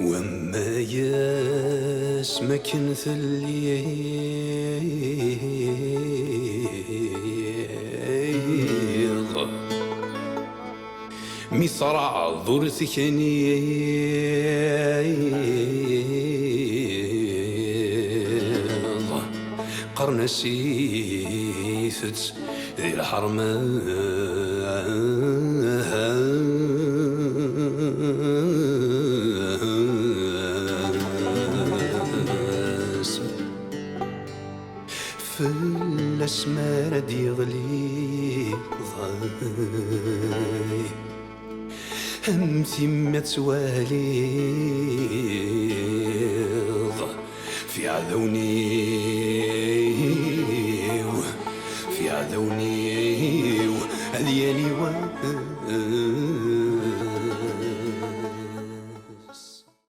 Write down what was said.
وما يسمكن في الليل مصرع ذور سكني قرن سيثت ذي الحرماس في الأسمار يغلي ضاي همتي ما تواليض في عذوني